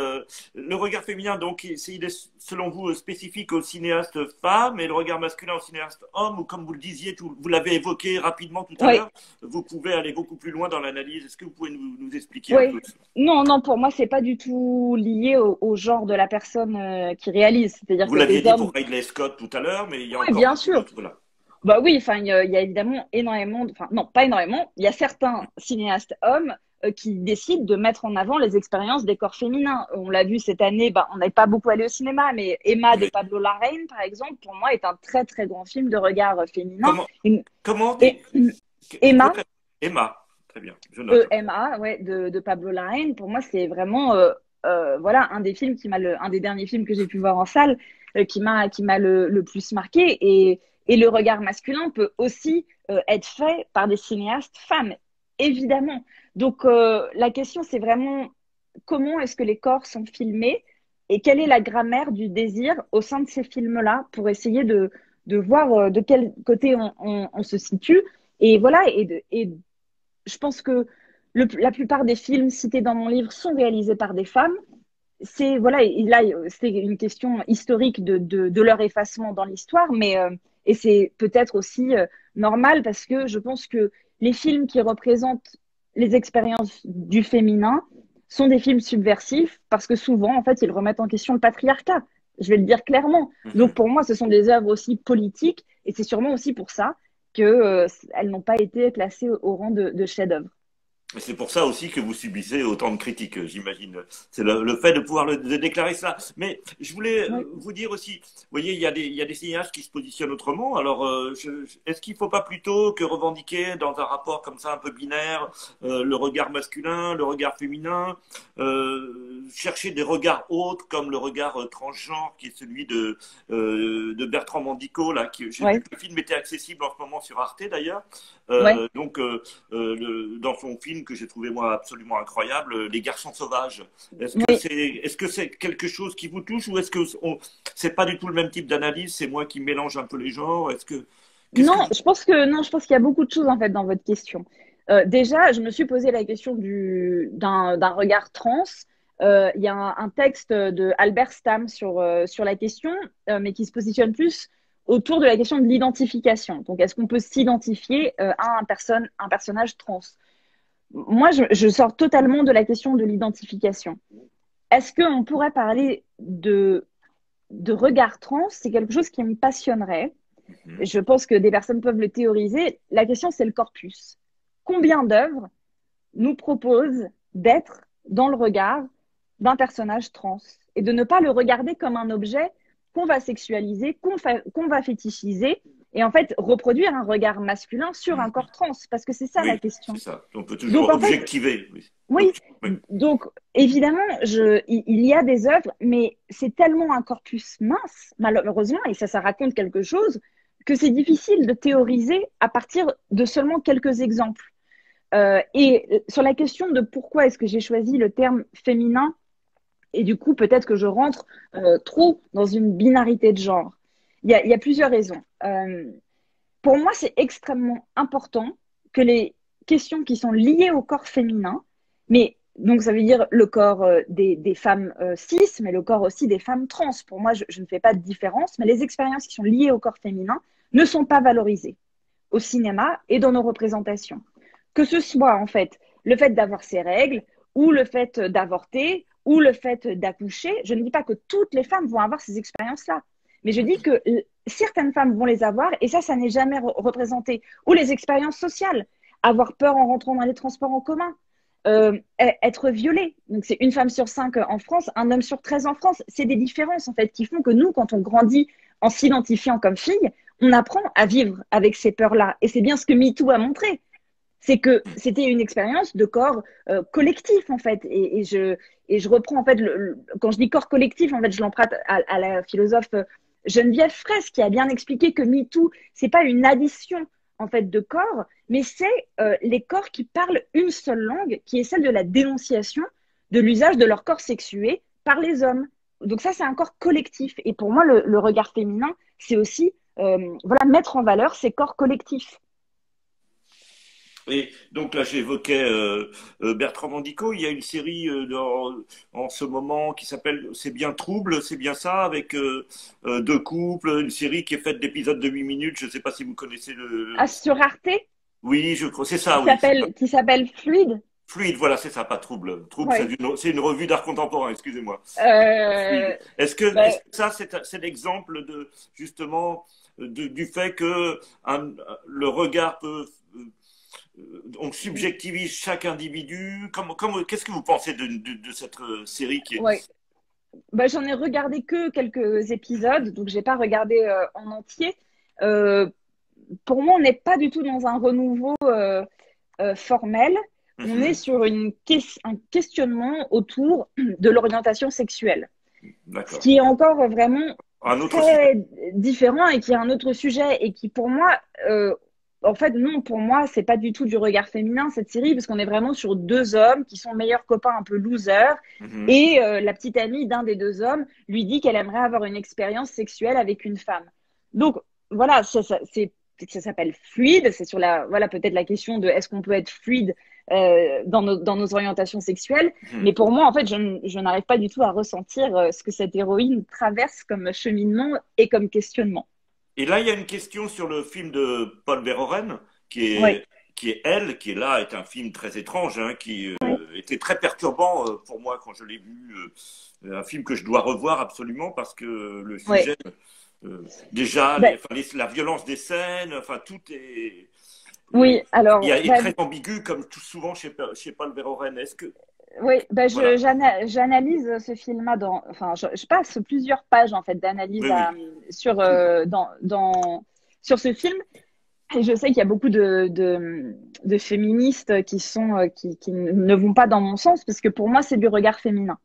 le regard féminin, donc, il est selon vous spécifique aux cinéastes femmes et le regard masculin aux cinéastes hommes, ou comme vous le disiez, vous l'avez évoqué rapidement tout à Oui, l'heure, vous pouvez aller beaucoup plus loin dans l'analyse. Est-ce que vous pouvez nous expliquer un peu? oui. Non, non, pour moi, c'est pas du tout lié au genre de la personne qui réalise. C'est-à-dire Vous que l'aviez des dit pour hommes, Ridley Scott tout à l'heure, mais il y a oui, encore bien beaucoup sûr. d'autres. Voilà. Bah oui, enfin, il y a évidemment énormément, enfin, non, pas énormément. Il y a certains cinéastes hommes qui décident de mettre en avant les expériences des corps féminins. On l'a vu cette année, bah, on n'est pas beaucoup allé au cinéma, mais Emma de Oui. Pablo Larraín, par exemple, pour moi, est un très, très grand film de regard féminin. Comment, Et, comment et vous pouvez Emma, Emma, très bien, je note. EMA, ouais, de Pablo Larraín, pour moi, c'est vraiment voilà, un des films un des derniers films que j'ai pu voir en salle qui m'a le plus marqué. Et le regard masculin peut aussi être fait par des cinéastes femmes, évidemment. Donc, la question, c'est vraiment comment est-ce que les corps sont filmés et quelle est la grammaire du désir au sein de ces films-là pour essayer de voir de quel côté on se situe. Et voilà, et je pense que la plupart des films cités dans mon livre sont réalisés par des femmes. C'est voilà, et là c'est une question historique de leur effacement dans l'histoire, mais et c'est peut-être aussi normal parce que je pense que les films qui représentent les expériences du féminin sont des films subversifs parce que souvent en fait ils remettent en question le patriarcat. Je vais le dire clairement. Donc Mhm. pour moi, ce sont des œuvres aussi politiques et c'est sûrement aussi pour ça que elles n'ont pas été classées au rang de chef-d'œuvre. Et c'est pour ça aussi que vous subissez autant de critiques, j'imagine. C'est le fait de pouvoir de déclarer ça. Mais je voulais Oui. vous dire aussi, vous voyez, il y a des cinéastes qui se positionnent autrement. Alors, est-ce qu'il ne faut pas plutôt que revendiquer dans un rapport comme ça un peu binaire le regard masculin, le regard féminin, chercher des regards autres comme le regard transgenre qui est celui de Bertrand Mandico, là, qui, j'ai vu Ouais, que le film était accessible en ce moment sur Arte d'ailleurs. ouais. Donc, dans son film que j'ai trouvé moi absolument incroyable, Les Garçons Sauvages. Oui. Est-ce que c'est quelque chose qui vous touche ou est-ce que c'est pas du tout le même type d'analyse, c'est moi qui mélange un peu les genres? Qu'est-ce que Non, vous... je pense qu'il y a beaucoup de choses en fait dans votre question. Déjà, je me suis posé la question d'un regard trans. Il y a un texte de Albert Stamm sur la question, mais qui se positionne plus autour de la question de l'identification. Donc, est-ce qu'on peut s'identifier à un personnage trans? Moi, je sors totalement de la question de l'identification. Est-ce qu'on pourrait parler de regard trans? C'est quelque chose qui me passionnerait. Mhm. Je pense que des personnes peuvent le théoriser. La question, c'est le corpus. Combien d'œuvres nous proposent d'être dans le regard d'un personnage trans et de ne pas le regarder comme un objet qu'on va sexualiser, qu'on va fétichiser et en fait reproduire un regard masculin sur un Mhm. corps trans parce que c'est ça la Oui, c'est question. ça. On peut Donc toujours en fait, objectiver. Oui. oui, Oui. donc évidemment, il y a des œuvres, mais c'est tellement un corpus mince, malheureusement, et ça raconte quelque chose, que c'est difficile de théoriser à partir de seulement quelques exemples. Et sur la question de pourquoi est-ce que j'ai choisi le terme féminin, et du coup peut-être que je rentre trop dans une binarité de genre, il y a plusieurs raisons. Pour moi, c'est extrêmement important que les questions qui sont liées au corps féminin, mais donc ça veut dire le corps des femmes cis, mais le corps aussi des femmes trans. Pour moi, je ne fais pas de différence, mais les expériences qui sont liées au corps féminin ne sont pas valorisées au cinéma et dans nos représentations. Que ce soit en fait le fait d'avoir ses règles, ou le fait d'avorter, ou le fait d'accoucher, je ne dis pas que toutes les femmes vont avoir ces expériences-là, mais je dis que certaines femmes vont les avoir et ça n'est jamais représenté. Ou les expériences sociales, avoir peur en rentrant dans les transports en commun, être violée. Donc c'est une femme sur 5 en France, un homme sur 13 en France. C'est des différences en fait qui font que nous, quand on grandit en s'identifiant comme fille, on apprend à vivre avec ces peurs-là. Et c'est bien ce que MeToo a montré. C'est que c'était une expérience de corps collectif en fait. Et je reprends en fait, quand je dis corps collectif, en fait, je l'emprunte à la philosophe Geneviève Fraisse qui a bien expliqué que MeToo, c'est pas une addition en fait de corps, mais c'est les corps qui parlent une seule langue, qui est celle de la dénonciation de l'usage de leur corps sexué par les hommes. Donc ça, c'est un corps collectif. Et pour moi, le regard féminin, c'est aussi voilà, mettre en valeur ces corps collectifs. Et donc là, j'évoquais Bertrand Mandico. Il y a une série en ce moment qui s'appelle C'est bien trouble, c'est bien ça, avec deux couples, une série qui est faite d'épisodes de 8 minutes. Je ne sais pas si vous connaissez le... Ah, sur Arte, Oui, je crois, c'est ça, oui. qui s'appelle Fluide. Fluide, voilà, c'est ça, pas trouble. Trouble, Ouais. c'est une revue d'art contemporain, excusez-moi. Euh, Fluide. bah, Est-ce que ça, c'est l'exemple de, justement, du fait que le regard peut on subjectivise chaque individu. Qu'est-ce que vous pensez de cette série qui est... ouais. Bah, j'en ai regardé que quelques épisodes, donc j'ai pas regardé en entier. Euh, pour moi, on n'est pas du tout dans un renouveau formel. On est Mhm. sur un questionnement autour de l'orientation sexuelle, ce D'accord. qui est encore vraiment Un autre sujet. très différent et qui est un autre sujet et qui, pour moi, en fait, non, pour moi, c'est pas du tout du regard féminin cette série, parce qu'on est vraiment sur deux hommes qui sont meilleurs copains un peu losers. Mhm. Et la petite amie d'un des deux hommes lui dit qu'elle aimerait avoir une expérience sexuelle avec une femme. Donc voilà, ça s'appelle fluide. C'est sur la, voilà, peut-être la question de est-ce qu'on peut être fluide dans nos orientations sexuelles. Mhm. Mais pour moi, en fait, je n'arrive pas du tout à ressentir ce que cette héroïne traverse comme cheminement et comme questionnement. Et là, il y a une question sur le film de Paul Verhoeven, qui Oui, est, qui est Elle, qui est là, est un film très étrange, hein, qui oui, était très perturbant pour moi quand je l'ai vu. Un film que je dois revoir absolument parce que le oui. sujet, déjà, Ben, la violence des scènes, enfin, tout est, oui, alors, est très ambigu, comme tout souvent chez Paul Verhoeven. Est-ce que, oui, ben voilà, j'analyse ce film-là enfin, je passe plusieurs pages en fait d'analyse oui, oui. sur sur ce film. Et je sais qu'il y a beaucoup de féministes qui ne vont pas dans mon sens, parce que pour moi, c'est du regard féminin.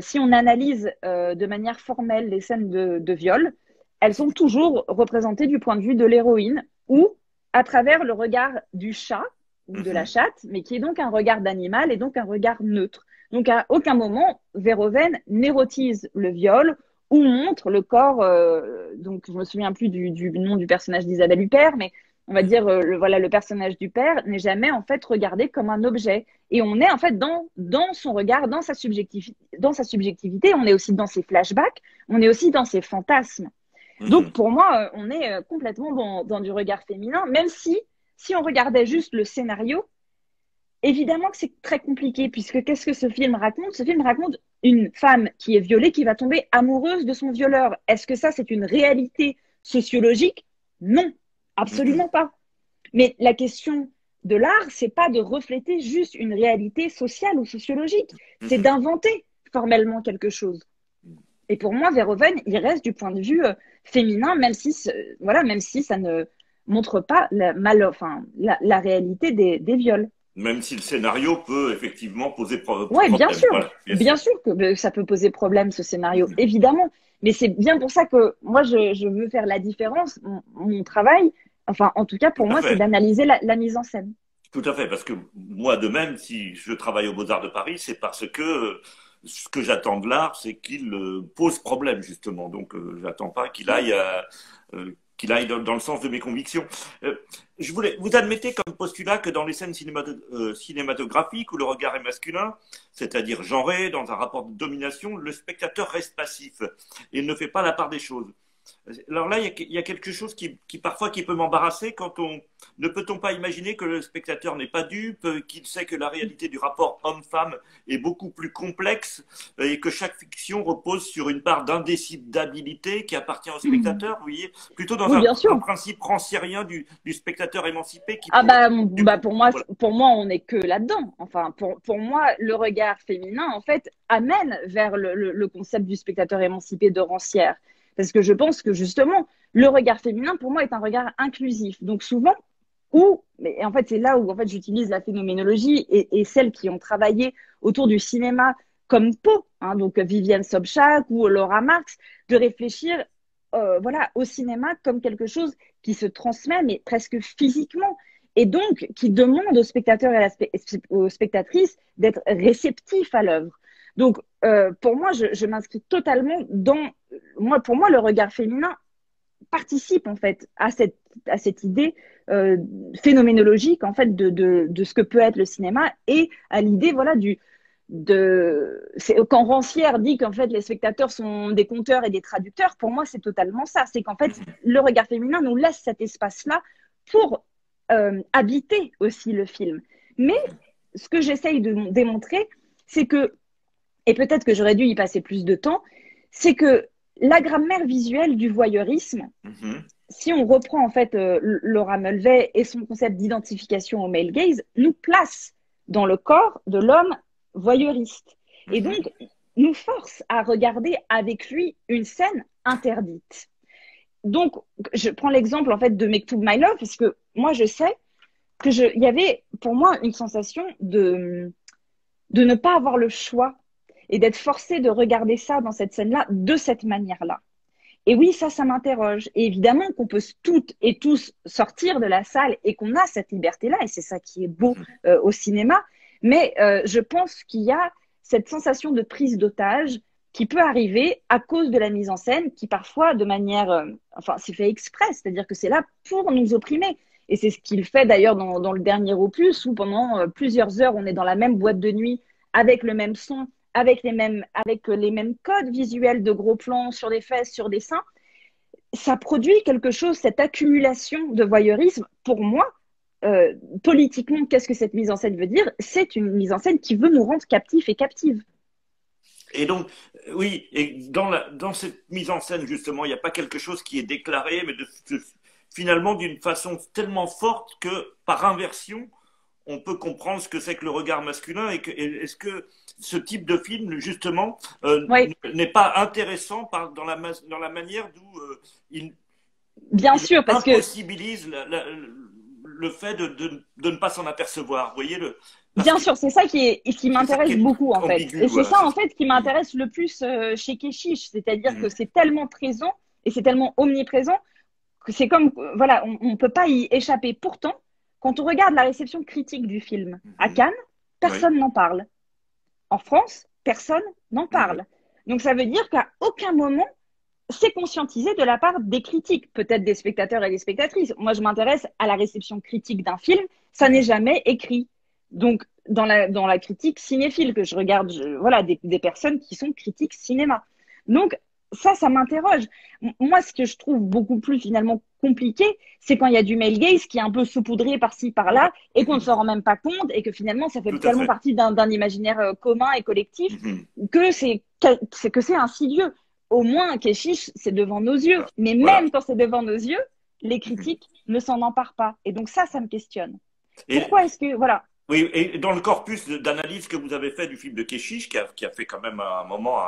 Si on analyse de manière formelle les scènes de viol, elles sont toujours représentées du point de vue de l'héroïne ou à travers le regard du chat ou de la Mhm. chatte, mais qui est donc un regard d'animal et donc un regard neutre. Donc à aucun moment, Verhoeven n'érotise le viol ou montre le corps, donc je me souviens plus du nom du personnage d'Isabelle Huppert, mais on va dire voilà, le personnage du père n'est jamais en fait regardé comme un objet. Et on est en fait dans son regard, dans sa subjectivité, on est aussi dans ses flashbacks, on est aussi dans ses fantasmes. Donc Mhm. pour moi, on est complètement dans du regard féminin, même si on regardait juste le scénario, évidemment que c'est très compliqué, puisque qu'est-ce que ce film raconte? Ce film raconte une femme qui est violée, qui va tomber amoureuse de son violeur. Est-ce que ça, c'est une réalité sociologique? Non, Mhm. absolument pas. Mais la question de l'art, c'est pas de refléter juste une réalité sociale ou sociologique, c'est Mhm. d'inventer formellement quelque chose. Et pour moi, Verhoeven, il reste du point de vue féminin, même si, voilà, même si ça ne montre pas la réalité des viols. Même si le scénario peut effectivement poser Ouais, problème. Voilà, bien bien sûr. sûr que ça peut poser problème ce scénario, Mhm. évidemment. Mais c'est bien pour ça que moi, je veux faire la différence. Mon travail, enfin, en tout cas Tout pour à moi, c'est fait. d'analyser la mise en scène. Tout à fait. Parce que moi, de même, si je travaille aux Beaux-Arts de Paris, c'est parce que ce que j'attends de l'art, c'est qu'il pose problème, justement. Donc, j'attends pas qu'il aille dans le sens de mes convictions. Vous admettez comme postulat que dans les scènes cinématographiques où le regard est masculin, c'est-à-dire genré, dans un rapport de domination, le spectateur reste passif et ne fait pas la part des choses. Alors là, il y a quelque chose qui parfois qui peut m'embarrasser quand on ne peut-on pas imaginer que le spectateur n'est pas dupe, qu'il sait que la réalité du rapport homme-femme est beaucoup plus complexe et que chaque fiction repose sur une part d'indécidabilité qui appartient au spectateur, vous voyez, plutôt dans Oui, bien un sûr. principe rancérien du spectateur émancipé qui Ah pourrait, bah, du coup, voilà. pour moi, on n'est que là-dedans. Enfin, pour moi, le regard féminin, en fait, amène vers le concept du spectateur émancipé de Rancière. Parce que je pense que justement, le regard féminin, pour moi, est un regard inclusif. Donc souvent, mais en fait, c'est là où en fait, j'utilise la phénoménologie et celles qui ont travaillé autour du cinéma comme Poe, hein, donc Viviane Sobchak ou Laura Marx, de réfléchir voilà, au cinéma comme quelque chose qui se transmet, mais presque physiquement, et donc qui demande aux spectateurs et aux spectatrices d'être réceptifs à l'œuvre. Donc, pour moi, je m'inscris totalement pour moi, le regard féminin participe en fait à cette idée phénoménologique en fait de ce que peut être le cinéma et à l'idée voilà quand Rancière dit qu'en fait les spectateurs sont des conteurs et des traducteurs, pour moi c'est totalement ça. C'est qu'en fait le regard féminin nous laisse cet espace-là pour habiter aussi le film. Mais ce que j'essaye de démontrer, c'est que, et peut-être que j'aurais dû y passer plus de temps, c'est que la grammaire visuelle du voyeurisme, si on reprend en fait Laura Mulvey et son concept d'identification au male gaze, nous place dans le corps de l'homme voyeuriste. Et donc, nous force à regarder avec lui une scène interdite. Donc, je prends l'exemple en fait de Mektoub My Love, parce que moi, je sais il y avait pour moi une sensation de ne pas avoir le choix et d'être forcé de regarder ça dans cette scène-là de cette manière-là. Et oui, ça m'interroge. Et évidemment qu'on peut toutes et tous sortir de la salle et qu'on a cette liberté-là, et c'est ça qui est beau au cinéma. Mais je pense qu'il y a cette sensation de prise d'otage qui peut arriver à cause de la mise en scène, qui parfois, de manière, enfin, c'est fait exprès, c'est-à-dire que c'est là pour nous opprimer. Et c'est ce qu'il fait d'ailleurs dans le dernier opus, où pendant plusieurs heures, on est dans la même boîte de nuit, avec le même son, avec les mêmes codes visuels de gros plans sur des fesses, sur des seins. Ça produit quelque chose, cette accumulation de voyeurisme, pour moi, politiquement, qu'est-ce que cette mise en scène veut dire? C'est une mise en scène qui veut nous rendre captifs et captives. Et donc, oui, et dans cette mise en scène, justement, il n'y a pas quelque chose qui est déclaré, mais finalement d'une façon tellement forte que, par inversion, on peut comprendre ce que c'est que le regard masculin et est-ce que ce type de film, justement, n'est pas intéressant dans la manière d'où il impossibilise le fait de ne pas s'en apercevoir. Vous voyez Bien sûr, c'est ça qui m'intéresse beaucoup, en fait. Et c'est ça, en fait, qui m'intéresse le plus chez Keshish. C'est-à-dire que c'est tellement présent et c'est tellement omniprésent que c'est comme, voilà, on ne peut pas y échapper. Pourtant, quand on regarde la réception critique du film à Cannes, personne n'en parle. En France, personne n'en parle. Donc, ça veut dire qu'à aucun moment, c'est conscientisé de la part des critiques, peut-être des spectateurs et des spectatrices. Moi, je m'intéresse à la réception critique d'un film. Ça n'est jamais écrit. Donc, dans la critique cinéphile que je regarde, voilà, des personnes qui sont critiques cinéma. Donc, ça m'interroge. Moi, ce que je trouve beaucoup plus finalement compliqué, c'est quand il y a du male gaze qui est un peu saupoudré par-ci, par-là, et qu'on ne s'en rend même pas compte, et que finalement, ça fait tellement partie d'un imaginaire commun et collectif que c'est insidieux. Au moins, Keshish, c'est devant nos yeux. Mais même quand c'est devant nos yeux, les critiques ne s'en emparent pas. Et donc ça me questionne. Pourquoi est-ce que... Voilà. Oui, et dans le corpus d'analyse que vous avez fait du film de Keshish, qui a fait quand même un moment,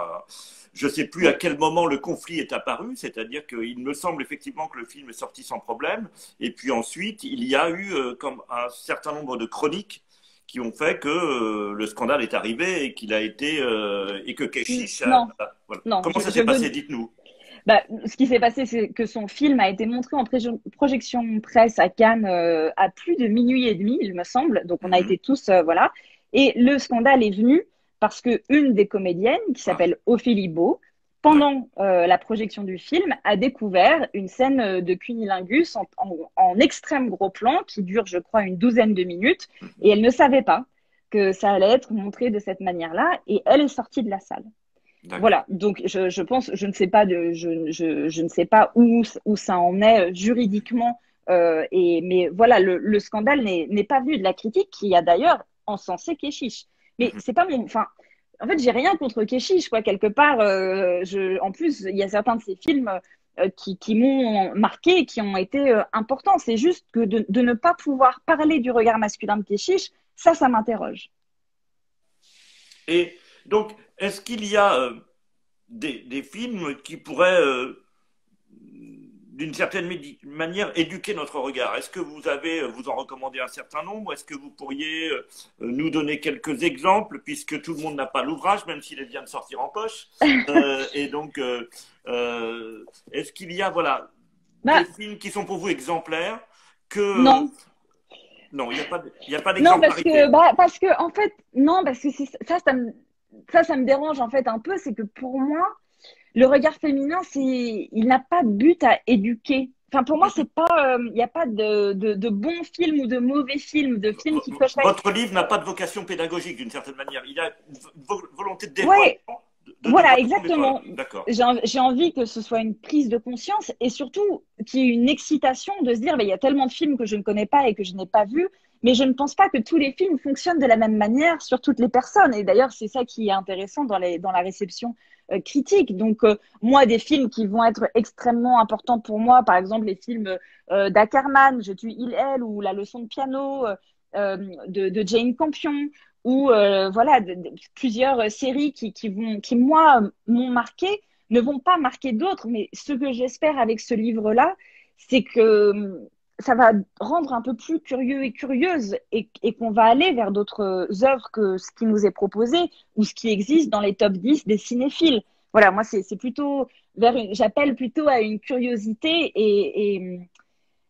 je ne sais plus à quel moment le conflit est apparu, c'est-à-dire qu'il me semble effectivement que le film est sorti sans problème, et puis ensuite il y a eu comme un certain nombre de chroniques qui ont fait que le scandale est arrivé et qu'il a été et que Keshish voilà. Non, comment ça s'est passé, dites-nous. Ce qui s'est passé, c'est que son film a été montré en projection presse à Cannes à plus de minuit et demi, il me semble. Donc, on a été tous, voilà. Et le scandale est venu parce qu'une des comédiennes, qui s'appelle Ophélie Beau, pendant la projection du film, a découvert une scène de cunnilingus en extrême gros plan qui dure, je crois, une douzaine de minutes. Et elle ne savait pas que ça allait être montré de cette manière-là. Et elle est sortie de la salle. Voilà, donc je pense, je ne sais pas je ne sais pas où ça en est juridiquement, mais voilà, le scandale n'est pas venu de la critique qui a d'ailleurs encensé Keshish. Mais c'est pas enfin, en fait, j'ai rien contre Keshish, quoi, quelque part. En plus, il y a certains de ces films qui m'ont marqué, qui ont été importants. C'est juste que de ne pas pouvoir parler du regard masculin de Keshish, ça m'interroge. Et donc, est-ce qu'il y a des films qui pourraient, d'une certaine manière, éduquer notre regard? Est-ce que vous en recommandez un certain nombre? Est-ce que vous pourriez nous donner quelques exemples, puisque tout le monde n'a pas l'ouvrage, même s'il vient de sortir en poche? Et donc, est-ce qu'il y a des films qui sont pour vous exemplaires Non. Non, il n'y a pas d'exemplarité. Non, parce que en fait, non, parce que ça me dérange en fait un peu, c'est que pour moi, le regard féminin, il n'a pas de but à éduquer enfin, pour moi, c'est pas, il n'y a pas de bons films ou de mauvais films, de films qui cochent. Votre livre n'a pas de vocation pédagogique d'une certaine manière. Il a une volonté de Ouais, dévoilement, de voilà, dévoilement, mais voilà. exactement. D'accord. J'ai envie que ce soit une prise de conscience et surtout qu'il y ait une excitation de se dire, il y a tellement de films que je ne connais pas et que je n'ai pas vus, mais je ne pense pas que tous les films fonctionnent de la même manière sur toutes les personnes. Et d'ailleurs, c'est ça qui est intéressant dans la réception critique. Donc, moi, des films qui vont être extrêmement importants pour moi, par exemple les films d'Ackerman, Je tue il, elle, ou La leçon de piano de Jane Campion, ou voilà, plusieurs séries qui moi, m'ont marqué, ne vont pas marquer d'autres. Mais ce que j'espère avec ce livre-là, c'est que ça va rendre un peu plus curieux et curieuse et qu'on va aller vers d'autres œuvres que ce qui nous est proposé ou ce qui existe dans les top 10 des cinéphiles. Voilà, moi, c'est plutôt j'appelle plutôt à une curiosité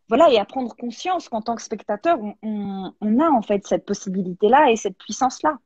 voilà, et à prendre conscience qu'en tant que spectateur, on a en fait cette possibilité-là et cette puissance-là.